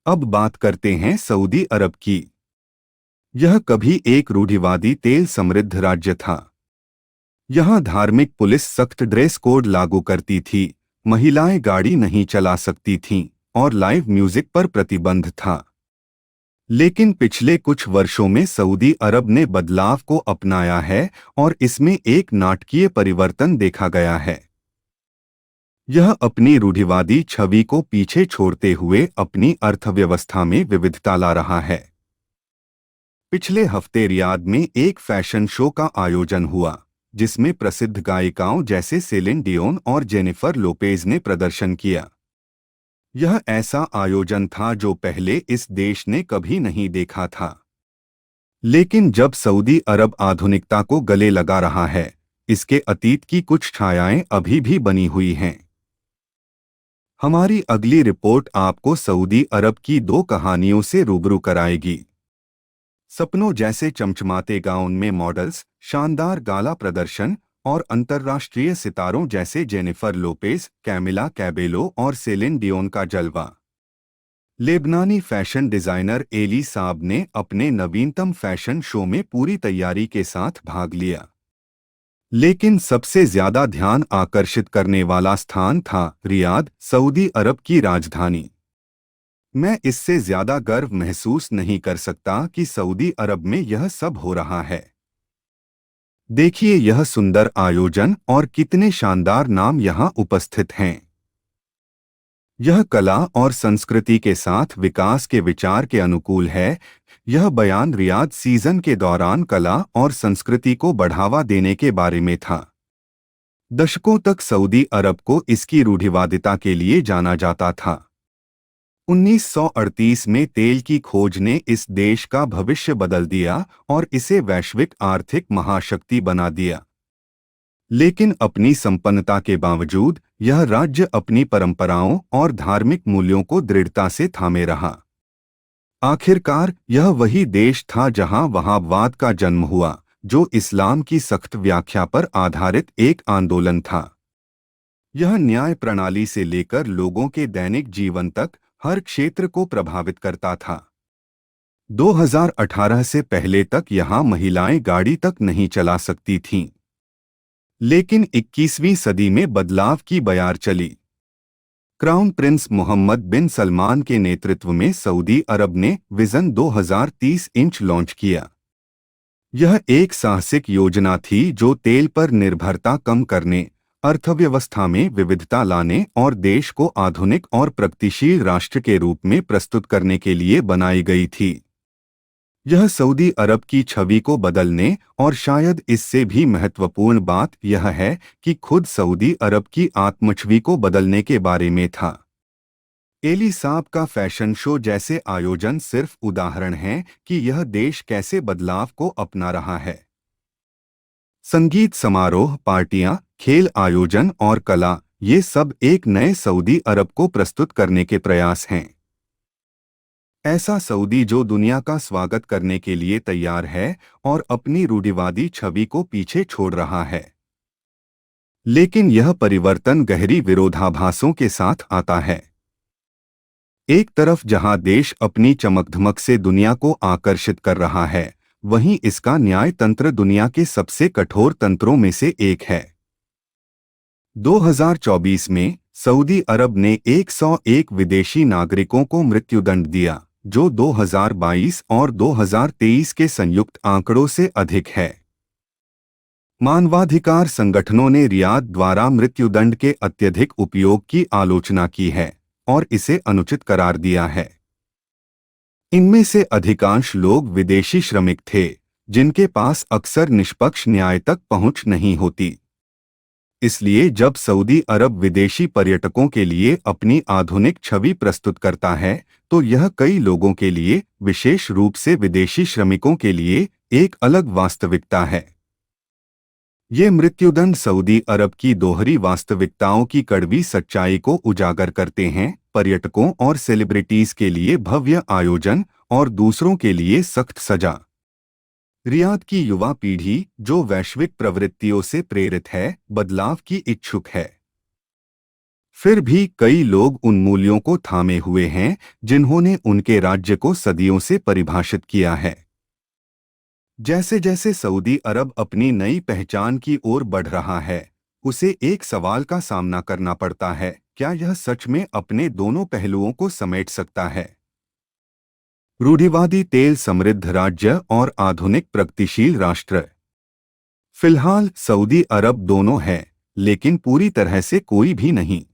अब बात करते हैं सऊदी अरब की। यह कभी एक रूढ़िवादी तेल समृद्ध राज्य था। यहाँ धार्मिक पुलिस सख्त ड्रेस कोड लागू करती थी, महिलाएं गाड़ी नहीं चला सकती थीं और लाइव म्यूजिक पर प्रतिबंध था। लेकिन पिछले कुछ वर्षों में सऊदी अरब ने बदलाव को अपनाया है और इसमें एक नाटकीय परिवर्तन देखा गया है। यह अपनी रूढ़िवादी छवि को पीछे छोड़ते हुए अपनी अर्थव्यवस्था में विविधता ला रहा है। पिछले हफ्ते रियाद में एक फैशन शो का आयोजन हुआ, जिसमें प्रसिद्ध गायिकाओं जैसे सेलिन डियोन और जेनिफर लोपेज ने प्रदर्शन किया। यह ऐसा आयोजन था जो पहले इस देश ने कभी नहीं देखा था। लेकिन जब सऊदी अरब आधुनिकता को गले लगा रहा है, इसके अतीत की कुछ छायाएं अभी भी बनी हुई हैं। हमारी अगली रिपोर्ट आपको सऊदी अरब की दो कहानियों से रूबरू कराएगी। सपनों जैसे चमचमाते गाउन में मॉडल्स, शानदार गाला प्रदर्शन और अंतर्राष्ट्रीय सितारों जैसे जेनिफर लोपेज, कैमिला कैबेलो और सेलिन डियोन का जलवा। लेबनानी फैशन डिजाइनर एली साब ने अपने नवीनतम फैशन शो में पूरी तैयारी के साथ भाग लिया। लेकिन सबसे ज्यादा ध्यान आकर्षित करने वाला स्थान था रियाद, सऊदी अरब की राजधानी। मैं इससे ज्यादा गर्व महसूस नहीं कर सकता कि सऊदी अरब में यह सब हो रहा है। देखिए यह सुंदर आयोजन और कितने शानदार नाम यहाँ उपस्थित हैं। यह कला और संस्कृति के साथ विकास के विचार के अनुकूल है। यह बयान रियाद सीजन के दौरान कला और संस्कृति को बढ़ावा देने के बारे में था। दशकों तक सऊदी अरब को इसकी रूढ़िवादिता के लिए जाना जाता था। 1938 में तेल की खोज ने इस देश का भविष्य बदल दिया और इसे वैश्विक आर्थिक महाशक्ति बना दिया। लेकिन अपनी संपन्नता के बावजूद यह राज्य अपनी परंपराओं और धार्मिक मूल्यों को दृढ़ता से थामे रहा। आखिरकार यह वही देश था जहां वहाबवाद का जन्म हुआ, जो इस्लाम की सख्त व्याख्या पर आधारित एक आंदोलन था। यह न्याय प्रणाली से लेकर लोगों के दैनिक जीवन तक हर क्षेत्र को प्रभावित करता था। 2018 से पहले तक यहां महिलाएं गाड़ी तक नहीं चला सकती थीं। लेकिन 21वीं सदी में बदलाव की बयार चली। क्राउन प्रिंस मोहम्मद बिन सलमान के नेतृत्व में सऊदी अरब ने विजन 2030 इंच लॉन्च किया। यह एक साहसिक योजना थी जो तेल पर निर्भरता कम करने, अर्थव्यवस्था में विविधता लाने और देश को आधुनिक और प्रगतिशील राष्ट्र के रूप में प्रस्तुत करने के लिए बनाई गई थी। यह सऊदी अरब की छवि को बदलने और शायद इससे भी महत्वपूर्ण बात यह है कि खुद सऊदी अरब की आत्मछवि को बदलने के बारे में था। एली साब का फैशन शो जैसे आयोजन सिर्फ उदाहरण है कि यह देश कैसे बदलाव को अपना रहा है। संगीत समारोह, पार्टियां, खेल आयोजन और कला, ये सब एक नए सऊदी अरब को प्रस्तुत करने के प्रयास हैं। ऐसा सऊदी जो दुनिया का स्वागत करने के लिए तैयार है और अपनी रूढ़िवादी छवि को पीछे छोड़ रहा है। लेकिन यह परिवर्तन गहरी विरोधाभासों के साथ आता है। एक तरफ जहां देश अपनी चमकधमक से दुनिया को आकर्षित कर रहा है, वहीं इसका न्याय तंत्र दुनिया के सबसे कठोर तंत्रों में से एक है। 2024 में सऊदी अरब ने 101 विदेशी नागरिकों को मृत्युदंड दिया, जो 2022 और 2023 के संयुक्त आंकड़ों से अधिक है। मानवाधिकार संगठनों ने रियाद द्वारा मृत्युदंड के अत्यधिक उपयोग की आलोचना की है और इसे अनुचित करार दिया है। इनमें से अधिकांश लोग विदेशी श्रमिक थे, जिनके पास अक्सर निष्पक्ष न्याय तक पहुंच नहीं होती। इसलिए जब सऊदी अरब विदेशी पर्यटकों के लिए अपनी आधुनिक छवि प्रस्तुत करता है, तो यह कई लोगों के लिए, विशेष रूप से विदेशी श्रमिकों के लिए, एक अलग वास्तविकता है। ये मृत्युदंड सऊदी अरब की दोहरी वास्तविकताओं की कड़वी सच्चाई को उजागर करते हैं, पर्यटकों और सेलिब्रिटीज के लिए भव्य आयोजन और दूसरों के लिए सख्त सजा। रियाद की युवा पीढ़ी, जो वैश्विक प्रवृत्तियों से प्रेरित है, बदलाव की इच्छुक है। फिर भी कई लोग उन मूल्यों को थामे हुए हैं जिन्होंने उनके राज्य को सदियों से परिभाषित किया है। जैसे जैसे सऊदी अरब अपनी नई पहचान की ओर बढ़ रहा है, उसे एक सवाल का सामना करना पड़ता है, क्या यह सच में अपने दोनों पहलुओं को समेट सकता है? रूढ़िवादी तेल समृद्ध राज्य और आधुनिक प्रगतिशील राष्ट्र। फिलहाल सऊदी अरब दोनों है, लेकिन पूरी तरह से कोई भी नहीं।